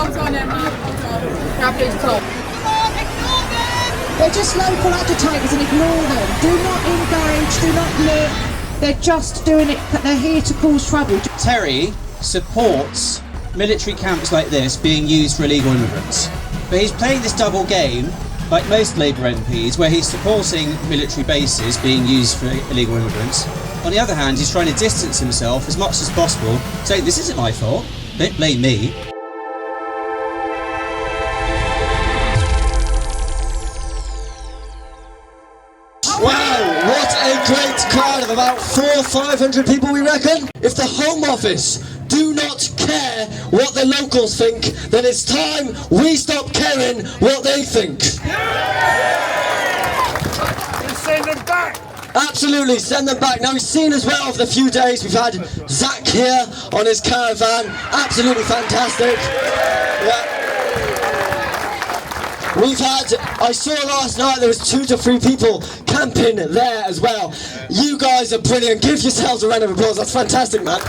hold on, Emma. Hold on. Grab his top. They're just local agitators and ignore them. Do not engage, do not look. They're just doing it, they're here to cause trouble. Terry supports military camps like this being used for illegal immigrants. But he's playing this double game, like most Labour MPs, where he's supporting military bases being used for illegal immigrants. On the other hand, he's trying to distance himself as much as possible, saying this isn't my fault, don't blame me. Wow, what a great crowd of about 400 or 500 people, we reckon. If the Home Office do not care what the locals think, then it's time we stop caring what they think. Send them back! Absolutely, send them back. Now, we've seen as well over the few days, we've had Zach here on his caravan. Absolutely fantastic. Yeah. We've had, I saw last night there was 2 to 3 people camping there as well. You guys are brilliant. Give yourselves a round of applause. That's fantastic, man.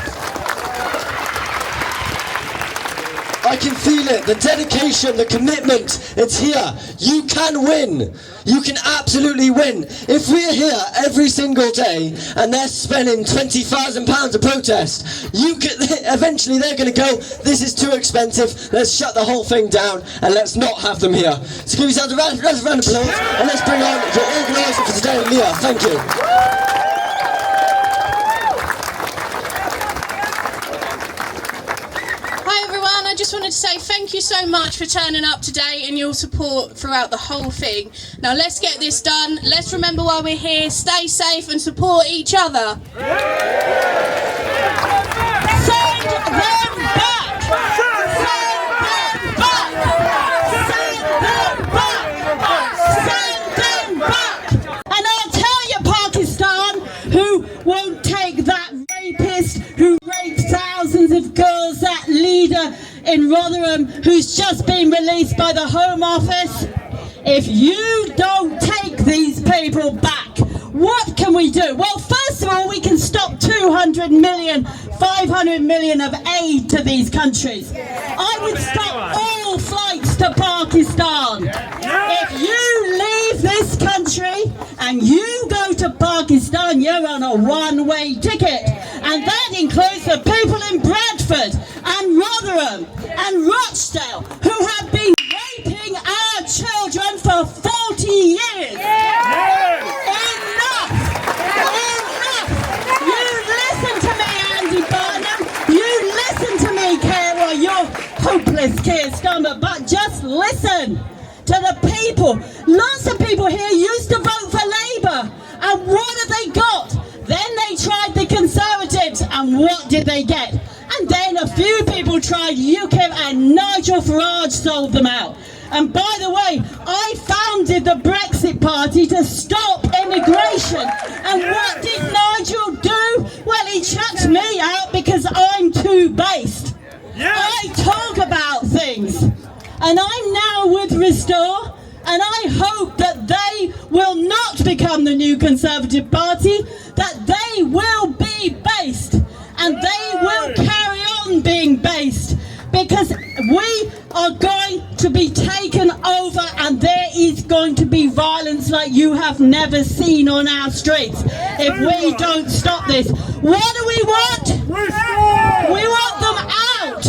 I can feel it, the dedication, the commitment, it's here. You can win. You can absolutely win. If we're here every single day and they're spending £20,000 to protest, eventually they're going to go, this is too expensive, let's shut the whole thing down and let's not have them here. So give yourselves a round of applause and let's bring on the organiser for today, Leah. Thank you. I just wanted to say thank you so much for turning up today and your support throughout the whole thing. Now let's get this done. Let's remember why we're here. Stay safe and support each other. Send them back! Send them back! Send them back! Send them back! And I'll tell you, Pakistan, who won't take that rapist who raped thousands of girls, that leader in Rotherham who's just been released by the Home Office. If you don't take these people back, what can we do? Well, first of all, we can stop 200 million, 500 million of aid to these countries. I would stop all flights to Pakistan. If you leave this country and you go to Pakistan, you're on a one-way ticket. And that includes the people in Bradford and Rotherham and Rochdale who have been raping our children for 40 years. Enough! Enough! You listen to me, Andy Barnham. You listen to me, Kara, you're hopeless, Keir Starmer, but just listen to the people. Lots of people here used to vote for Labour, and what have they got? Then they tried the Conservatives, and what did they get? And then a few people tried UKIP, and Nigel Farage sold them out. And by the way, I founded the Brexit Party to stop immigration. And what did Nigel do? Well, he chucked me out because I'm too based. I talk about things. And I'm now with Restore, and I hope that they will not become the new Conservative Party, that they will be based, and they will carry on being based, because we are going to be taken over and there is going to be violence like you have never seen on our streets if we don't stop this. What do we want? We want them out.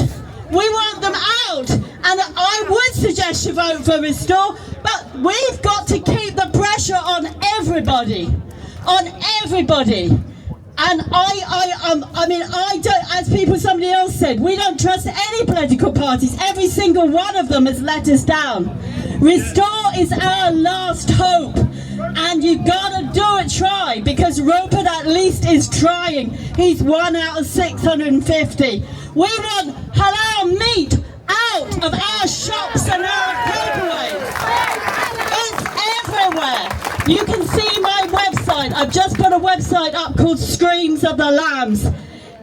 We want them out. And I would suggest you vote for Restore, but we've got to keep the pressure on everybody. On everybody. And I mean, I don't, as somebody else said, we don't trust any political parties. Every single one of them has let us down. Restore is our last hope. And you gotta try, because Rupert at least is trying. He's 1 out of 650. We want halal meat out of our shops and our takeaways. It's everywhere. You can see my website. I've just put a website up called Screams of the Lambs.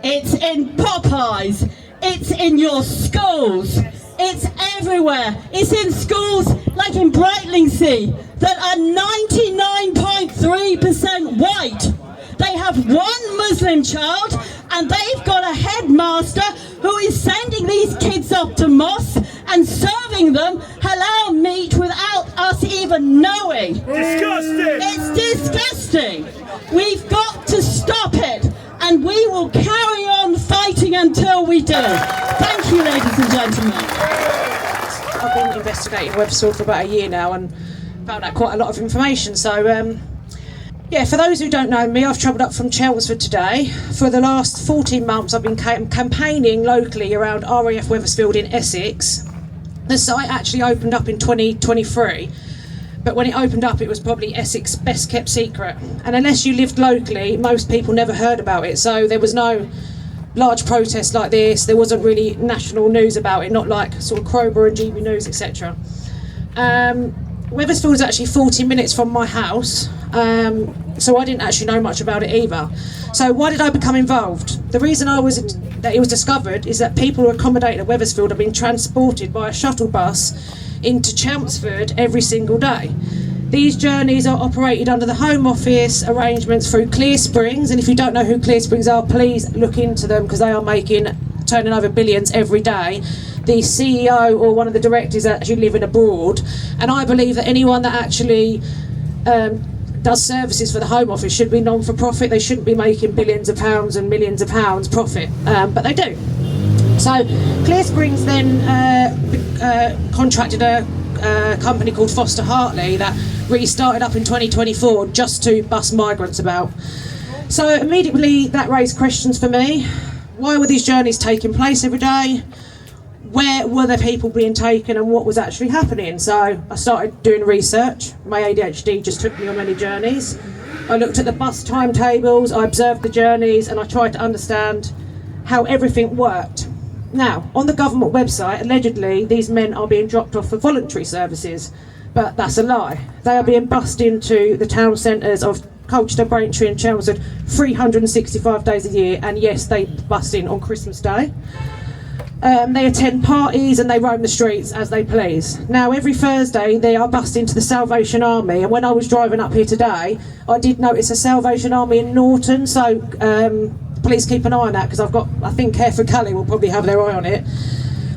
It's in Popeyes. It's in your schools. It's everywhere. It's in schools like in Brightlingsea that are 99.3% white. They have one Muslim child and they've got a headmaster who is sending these kids off to mosques and serving them halal meat without us even knowing. Disgusting! It's disgusting. We've got to stop it, and we will carry on fighting until we do. Thank you, ladies and gentlemen. I've been investigating Wethersfield for about a year now and found out quite a lot of information. So, yeah, for those who don't know me, I've travelled up from Chelmsford today. For the last 14 months, I've been campaigning locally around RAF Wethersfield in Essex. The site actually opened up in 2023, but when it opened up, it was probably Essex's best kept secret. And unless you lived locally, most people never heard about it. So there was no large protests like this. There wasn't really national news about it, not like sort of Crowborough and GB News, etc. Wethersfield is actually 40 minutes from my house, so I didn't actually know much about it either. So why did I become involved? The reason that it was discovered is that people who are accommodated at Wethersfield are being transported by a shuttle bus into Chelmsford every single day. These journeys are operated under the Home Office arrangements through Clear Springs, and if you don't know who Clear Springs are, please look into them because they are turning over billions every day. The CEO or one of the directors actually living abroad, and I believe that anyone that actually does services for the Home Office should be non-for-profit. They shouldn't be making billions of pounds and millions of pounds profit, but they do. So Clear Springs then contracted a company called Foster Hartley that really started up in 2024 just to bus migrants about. So immediately that raised questions for me. Why were these journeys taking place every day? Where were the people being taken and what was actually happening? So I started doing research. My ADHD just took me on many journeys. I looked at the bus timetables, I observed the journeys, and I tried to understand how everything worked. Now, on the government website, allegedly these men are being dropped off for voluntary services, but that's a lie. They are being bussed into the town centres of Colchester, Braintree and Chelmsford 365 days a year, and yes, they bust in on Christmas Day. They attend parties and they roam the streets as they please. Now, every Thursday they are bussed into the Salvation Army, and when I was driving up here today, I did notice a Salvation Army in Norton, so please keep an eye on that because I think Careford Cully will probably have their eye on it.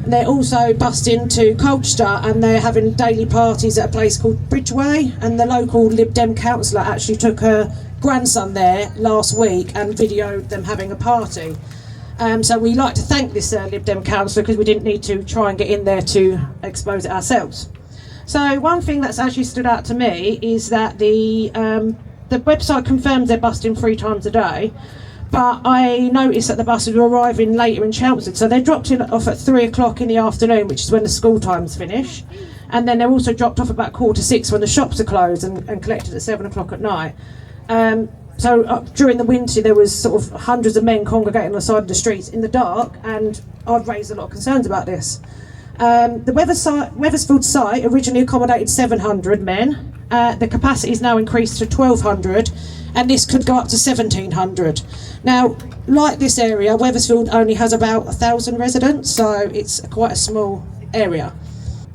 And they're also bussed into Colchester and they're having daily parties at a place called Bridgeway, and the local Lib Dem councillor actually took her grandson there last week and videoed them having a party. So we like to thank this Lib Dem councillor because we didn't need to try and get in there to expose it ourselves. So one thing that's actually stood out to me is that the website confirms they're busting 3 times a day, but I noticed that the buses were arriving later in Chelmsford, so they're dropped off at 3 o'clock in the afternoon, which is when the school times finish, and then they're also dropped off about 5:45 when the shops are closed and collected at 7 o'clock at night. So during the winter there was sort of hundreds of men congregating on the side of the streets in the dark, and I've raised a lot of concerns about this. The Wethersfield site originally accommodated 700 men. The capacity is now increased to 1,200, and this could go up to 1,700. Now, like this area, Wethersfield only has about 1,000 residents, so it's quite a small area.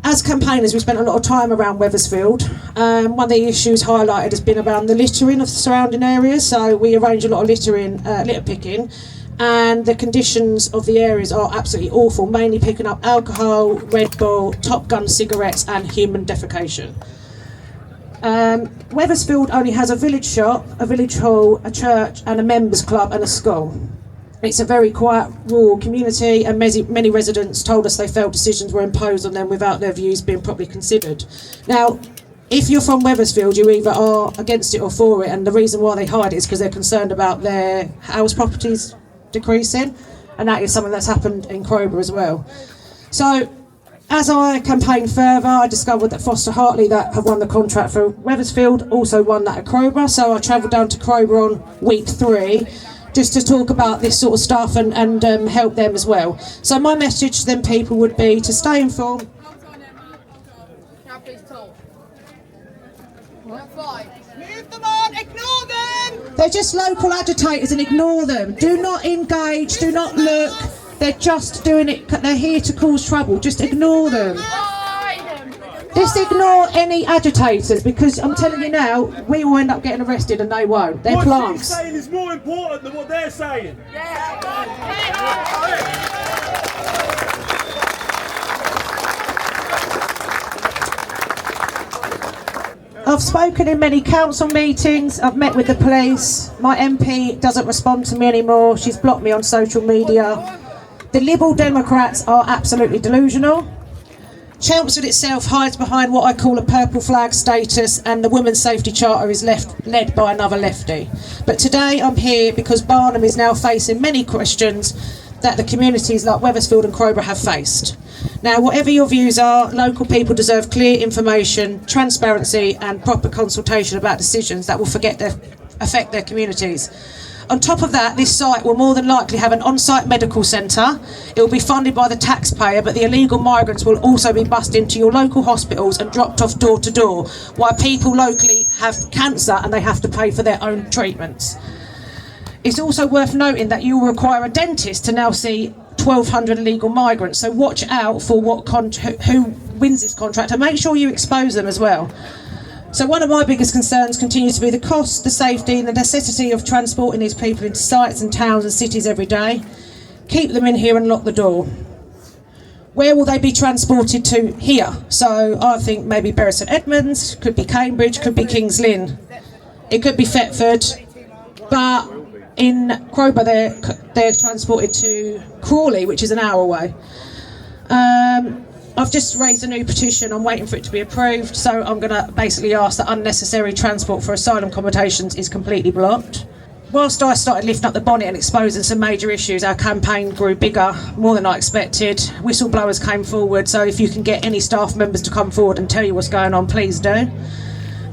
As campaigners, we spent a lot of time around Wethersfield. One of the issues highlighted has been around the littering of the surrounding areas, so we arrange a lot of litter picking, and the conditions of the areas are absolutely awful, mainly picking up alcohol, Red Bull, Top Gun cigarettes and human defecation. Wethersfield only has a village shop, a village hall, a church and a members club and a school. It's a very quiet rural community, and many residents told us they felt decisions were imposed on them without their views being properly considered. Now, if you're from Wethersfield, you either are against it or for it, and the reason why they hide it is because they're concerned about their house properties decreasing, and that is something that's happened in Crowborough as well. So, as I campaigned further, I discovered that Foster Hartley, that have won the contract for Wethersfield, also won that at Crowborough, so I travelled down to Crowborough on week 3, just to talk about this sort of stuff and help them as well. So my message to them people would be to stay informed. Move them on, ignore them! They're just local agitators and ignore them. Do not engage, do not look. They're just doing it, they're here to cause trouble. Just ignore them. Just ignore any agitators, because I'm telling you now, we will end up getting arrested and they won't. They're plants. What she's saying is more important than what they're saying. I've spoken in many council meetings, I've met with the police, my MP doesn't respond to me anymore, she's blocked me on social media. The Liberal Democrats are absolutely delusional. Chelmsford itself hides behind what I call a purple flag status, and the Women's Safety Charter is led by another lefty. But today I'm here because Barnham is now facing many questions that the communities like Wethersfield and Crowborough have faced. Now, whatever your views are, local people deserve clear information, transparency and proper consultation about decisions that will affect their communities. On top of that, this site will more than likely have an on-site medical centre. It will be funded by the taxpayer, but the illegal migrants will also be bussed into your local hospitals and dropped off door to door, while people locally have cancer and they have to pay for their own treatments. It's also worth noting that you will require a dentist to now see 1,200 illegal migrants, so watch out for who wins this contract and make sure you expose them as well. So one of my biggest concerns continues to be the cost, the safety and the necessity of transporting these people into sites and towns and cities every day. Keep them in here and lock the door. Where will they be transported to? Here. So I think maybe Bury St Edmunds, could be Cambridge, could be Kings Lynn. It could be Thetford, but in Crowborough they're transported to Crawley, which is an hour away. I've just raised a new petition, I'm waiting for it to be approved, so I'm going to basically ask that unnecessary transport for asylum accommodations is completely blocked. Whilst I started lifting up the bonnet and exposing some major issues, our campaign grew bigger, more than I expected. Whistleblowers came forward, so if you can get any staff members to come forward and tell you what's going on, please do.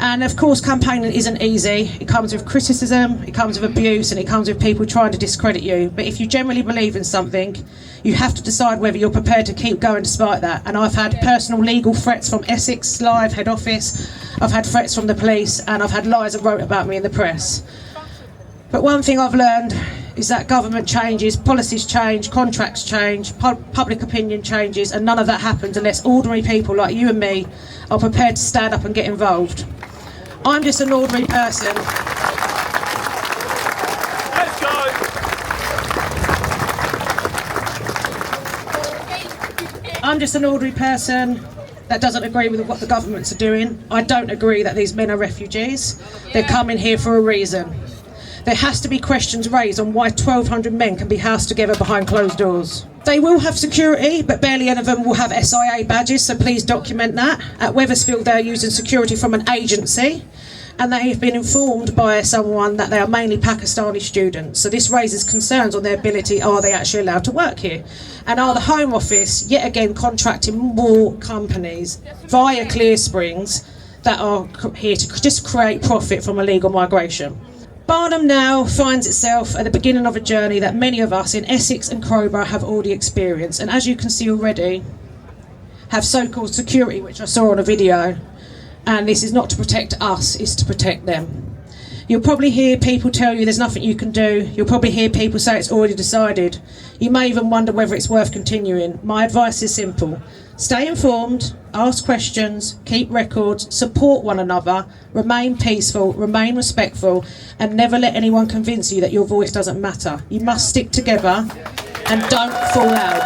And of course, campaigning isn't easy. It comes with criticism, it comes with abuse, and it comes with people trying to discredit you. But if you generally believe in something, you have to decide whether you're prepared to keep going despite that. And I've had personal legal threats from Essex Live head office, I've had threats from the police, and I've had lies that wrote about me in the press. But one thing I've learned is that government changes, policies change, contracts change, public opinion changes, and none of that happens unless ordinary people like you and me are prepared to stand up and get involved. I'm just an ordinary person. Let's go. I'm just an ordinary person that doesn't agree with what the governments are doing. I don't agree that these men are refugees. They're coming here for a reason. There has to be questions raised on why 1,200 men can be housed together behind closed doors. They will have security, but barely any of them will have SIA badges, so please document that. At Wethersfield, they're using security from an agency, and they have been informed by someone that they are mainly Pakistani students. So this raises concerns on their ability, are they actually allowed to work here? And are the Home Office, yet again, contracting more companies via Clear Springs that are here to just create profit from illegal migration? Barnham now finds itself at the beginning of a journey that many of us in Essex and Crowborough have already experienced, and as you can see already, have so-called security, which I saw on a video, and this is not to protect us, it's to protect them. You'll probably hear people tell you there's nothing you can do. You'll probably hear people say it's already decided. You may even wonder whether it's worth continuing. My advice is simple. Stay informed, ask questions, keep records, support one another, remain peaceful, remain respectful, and never let anyone convince you that your voice doesn't matter. You must stick together and don't fall out.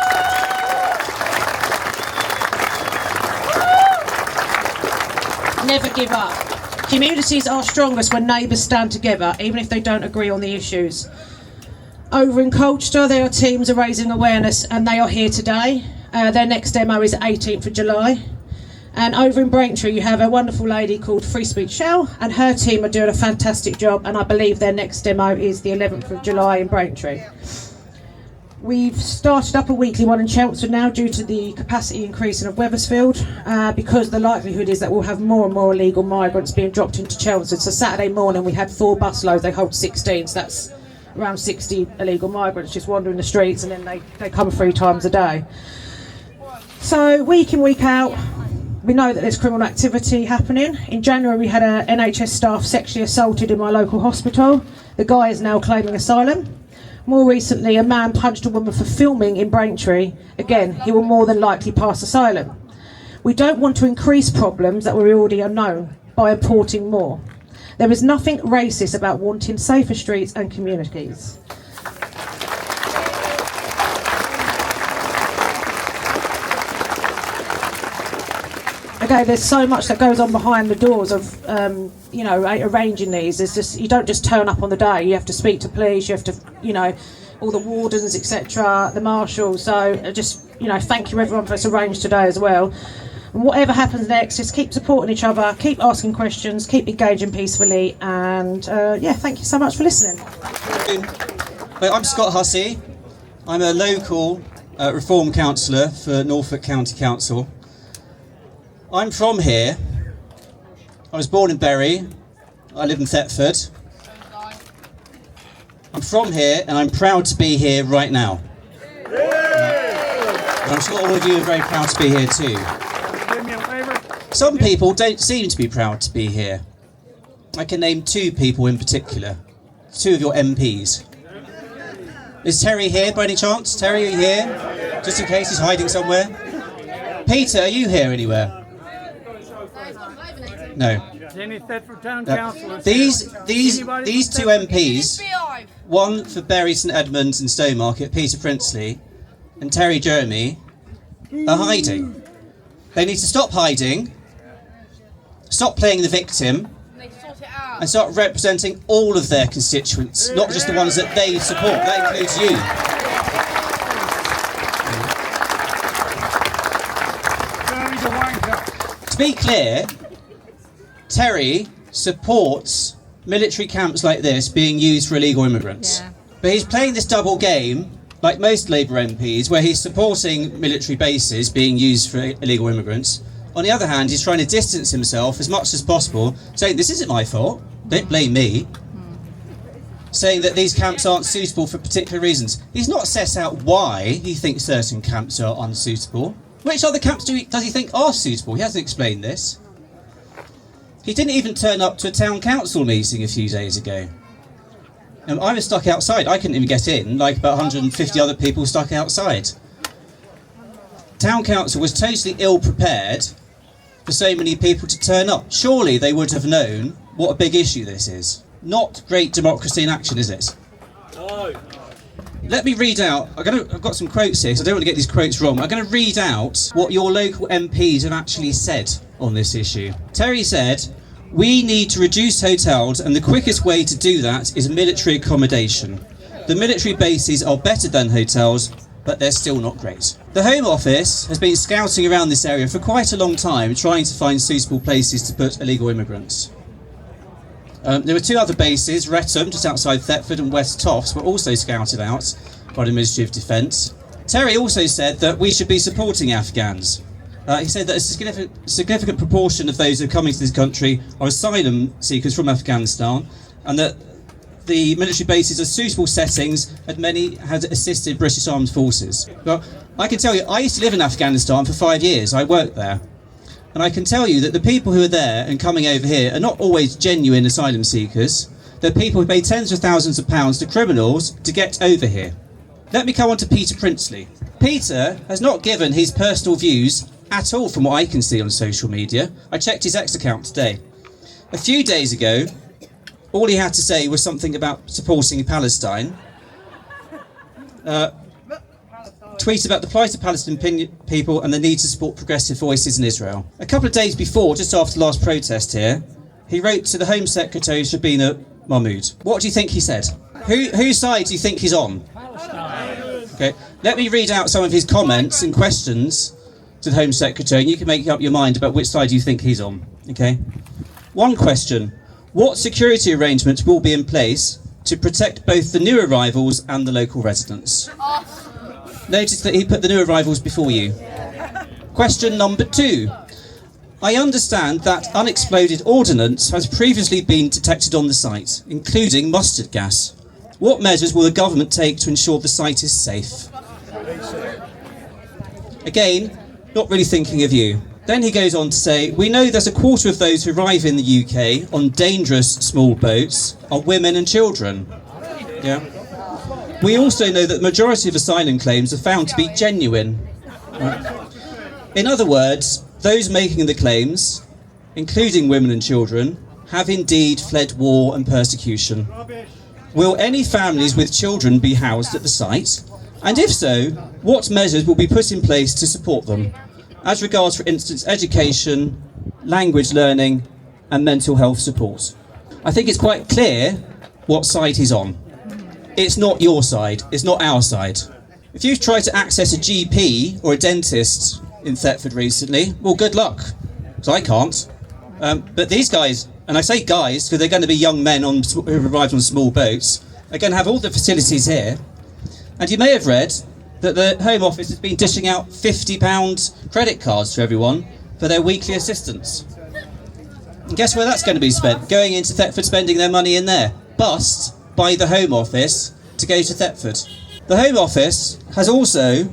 Never give up. Communities are strongest when neighbours stand together, even if they don't agree on the issues. Over in Colchester, their teams are raising awareness, and they are here today. Their next demo is 18th of July. And over in Braintree, you have a wonderful lady called Free Speech Shell, and her team are doing a fantastic job, and I believe their next demo is the 11th of July in Braintree. We've started up a weekly one in Chelmsford now due to the capacity increasing of Wethersfield, because the likelihood is that we'll have more and more illegal migrants being dropped into Chelmsford. So Saturday morning we had 4 bus loads, they hold 16, so that's around 60 illegal migrants just wandering the streets, and then they come 3 times a day. So week in, week out, we know that there's criminal activity happening. In January we had a NHS staff sexually assaulted in my local hospital. The guy is now claiming asylum. More recently, a man punched a woman for filming in Braintree. Again, he will more than likely pass asylum. We don't want to increase problems that we already know by importing more. There is nothing racist about wanting safer streets and communities. Okay, there's so much that goes on behind the doors of, you know, arranging these. There's just, you don't just turn up on the day. You have to speak to police. You have to, you know, all the wardens, etc., the marshals. So just, you know, thank you everyone for it's arranged today as well. And whatever happens next, just keep supporting each other, keep asking questions, keep engaging peacefully, and yeah, thank you so much for listening. I'm Scott Hussey. I'm a local Reform councillor for Norfolk County Council. I'm from here. I was born in Bury. I live in Thetford. I'm from here and I'm proud to be here right now. And I'm sure all of you are very proud to be here too. Some people don't seem to be proud to be here. I can name two people in particular. Two of your MPs. Is Terry here by any chance? Terry, are you here? Just in case he's hiding somewhere. Peter, are you here anywhere? No. These two MPs, one for Bury St Edmunds and Stowmarket, Peter Princely, and Terry Jeremy, are hiding. They need to stop hiding, stop playing the victim, and start representing all of their constituents, not just the ones that they support. That includes you. To be clear, Terry supports military camps like this being used for illegal immigrants. Yeah. But he's playing this double game, like most Labour MPs, where he's supporting military bases being used for illegal immigrants. On the other hand, he's trying to distance himself as much as possible, saying, this isn't my fault, don't blame me. Saying that these camps aren't suitable for particular reasons. He's not set out why he thinks certain camps are unsuitable. Which other camps does he think are suitable? He hasn't explained this. He didn't even turn up to a town council meeting a few days ago. I was stuck outside. I couldn't even get in, like about 150 other people stuck outside. Town council was totally ill-prepared for so many people to turn up. Surely they would have known what a big issue this is. Not great democracy in action, is it? No. Let me read out, I've got some quotes here, so I don't want to get these quotes wrong. I'm going to read out what your local MPs have actually said on this issue. Terry said, "We need to reduce hotels, and the quickest way to do that is military accommodation. The military bases are better than hotels, but they're still not great." The Home Office has been scouting around this area for quite a long time, trying to find suitable places to put illegal immigrants. There were two other bases, Wretham, just outside Thetford, and West Toffs, were also scouted out by the Ministry of Defence. Terry also said that we should be supporting Afghans. He said that a significant proportion of those who are coming to this country are asylum seekers from Afghanistan, and that the military bases are suitable settings, and many had assisted British Armed Forces. Well, I can tell you, I used to live in Afghanistan for 5 years. I worked there. And I can tell you that the people who are there and coming over here are not always genuine asylum seekers. They're people who pay tens of thousands of pounds to criminals to get over here. Let me come on to Peter Princely. Peter has not given his personal views at all from what I can see on social media. I checked his X account today. A few days ago, all he had to say was something about supporting Palestine. Tweet about the plight of Palestinian people and the need to support progressive voices in Israel. A couple of days before, just after the last protest here, he wrote to the Home Secretary, Shabina Mahmood. What do you think he said? Whose side do you think he's on? Okay, let me read out some of his comments and questions to the Home Secretary, and you can make up your mind about which side you think he's on. Okay. One question: what security arrangements will be in place to protect both the new arrivals and the local residents? Notice that he put the new arrivals before you. Question number 2. I understand that unexploded ordnance has previously been detected on the site, including mustard gas. What measures will the government take to ensure the site is safe? Again, not really thinking of you. Then he goes on to say, we know that a quarter of those who arrive in the UK on dangerous small boats are women and children. Yeah. We also know that the majority of asylum claims are found to be genuine. Right. In other words, those making the claims, including women and children, have indeed fled war and persecution. Will any families with children be housed at the site? And if so, what measures will be put in place to support them? as regards, for instance, education, language learning and mental health support. I think it's quite clear what side he's on. It's not your side, it's not our side. If you've tried to access a GP or a dentist in Thetford recently, well, good luck, because I can't. But these guys, and I say guys because they're going to be young men who arrived on small boats, are going to have all the facilities here. And you may have read that the Home Office has been dishing out £50 credit cards to everyone for their weekly assistance. And guess where that's going to be spent? Going into Thetford, spending their money in there. Bussed by the Home Office to go to Thetford. The Home Office has also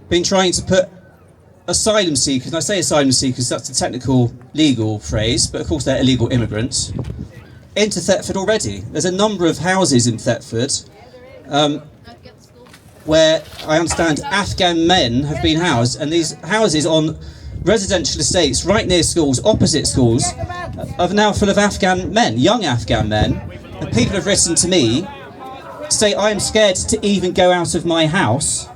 been trying to put asylum seekers, and I say asylum seekers, that's the technical legal phrase, but of course they're illegal immigrants, into Thetford already. There's a number of houses in Thetford where I understand Afghan men have been housed, and these houses on residential estates right near schools, opposite schools, are now full of Afghan men, young Afghan men, and people have written to me to say I am scared to even go out of my house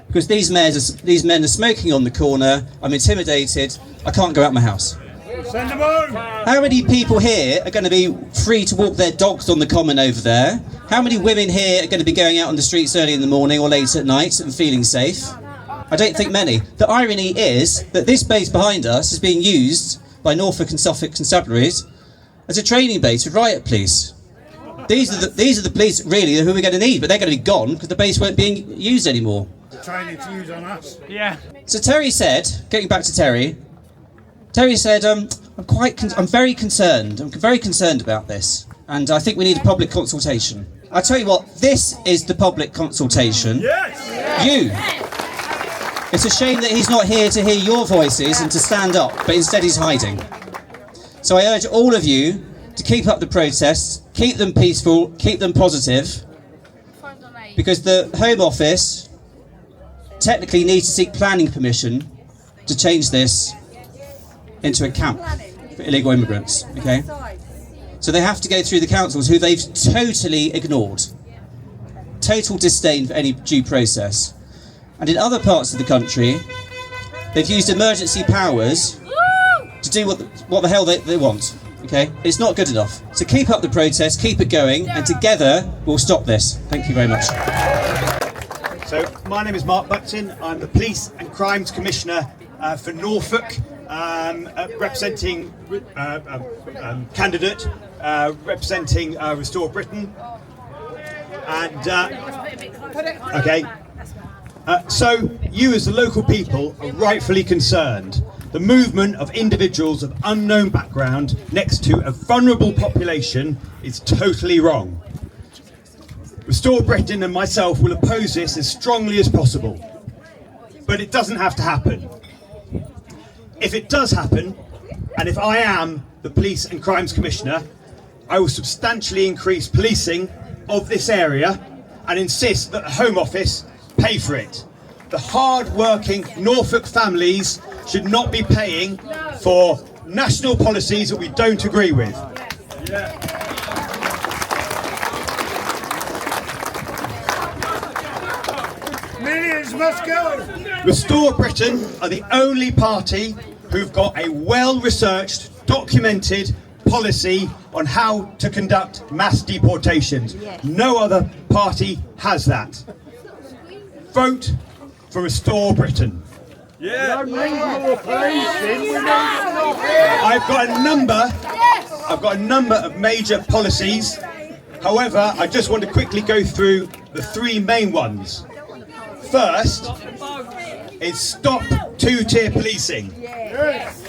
because these men are smoking on the corner, I'm intimidated, I can't go out my house. Send them home! How many people here are going to be free to walk their dogs on the common over there? How many women here are going to be going out on the streets early in the morning or late at night and feeling safe? I don't think many. The irony is that this base behind us is being used by Norfolk and Suffolk constabularies as a training base for riot police. These are the police really who we're going to need, but they're going to be gone because the base won't be used anymore. Training to use on us. Yeah. So Terry said, getting back to Terry said, I'm very concerned. I'm very concerned about this, and I think we need a public consultation. I tell you what, this is the public consultation. Yes. You. It's a shame that he's not here to hear your voices and to stand up, but instead he's hiding. So I urge all of you to keep up the protests, keep them peaceful, keep them positive, because the Home Office technically needs to seek planning permission to change this into a camp for illegal immigrants, okay? So they have to go through the councils who they've totally ignored. Total disdain for any due process. And in other parts of the country, they've used emergency powers to do what the hell they want, okay? It's not good enough. So keep up the protest, keep it going, and together we'll stop this. Thank you very much. So, my name is Mark Button. I'm the Police and Crimes Commissioner for Norfolk, representing candidate, representing Restore Britain. And, so you as the local people are rightfully concerned. The movement of individuals of unknown background next to a vulnerable population is totally wrong. Restore Britain and myself will oppose this as strongly as possible. But it doesn't have to happen. If it does happen, and if I am the Police and Crimes Commissioner, I will substantially increase policing of this area and insist that the Home Office pay for it. The hard-working Norfolk families should not be paying for national policies that we don't agree with. Millions must go! Restore Britain are the only party who've got a well-researched, documented policy on how to conduct mass deportations. No other party has that. Vote for Restore Britain. Yeah. I've got a number of major policies. However, I just want to quickly go through the three main ones. First is stop two-tier policing.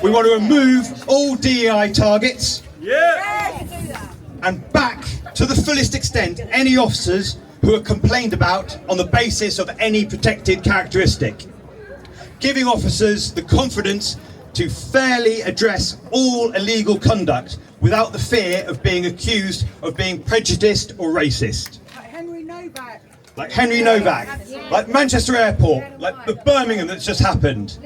We want to remove all DEI targets and back to the fullest extent any officers who are complained about on the basis of any protected characteristic. Giving officers the confidence to fairly address all illegal conduct without the fear of being accused of being prejudiced or racist. Like Henry Novak, like Manchester Airport, like the Birmingham that's just happened.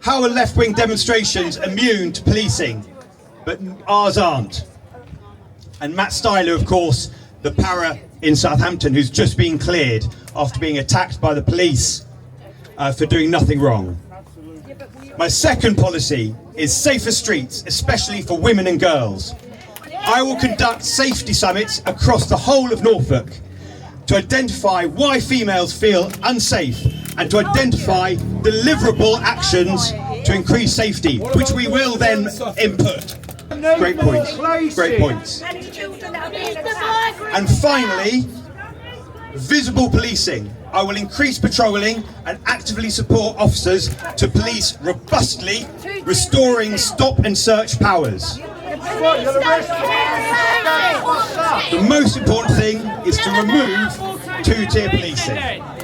How are left-wing demonstrations immune to policing, but ours aren't? And Matt Styler, of course, the para in Southampton, who's just been cleared after being attacked by the police for doing nothing wrong. My second policy is safer streets, especially for women and girls. I will conduct safety summits across the whole of Norfolk to identify why females feel unsafe and to identify deliverable actions to increase safety, which we will then input. Great points. Great points. And finally, visible policing. I will increase patrolling and actively support officers to police robustly, restoring stop and search powers. The most important thing is to remove two-tier policing.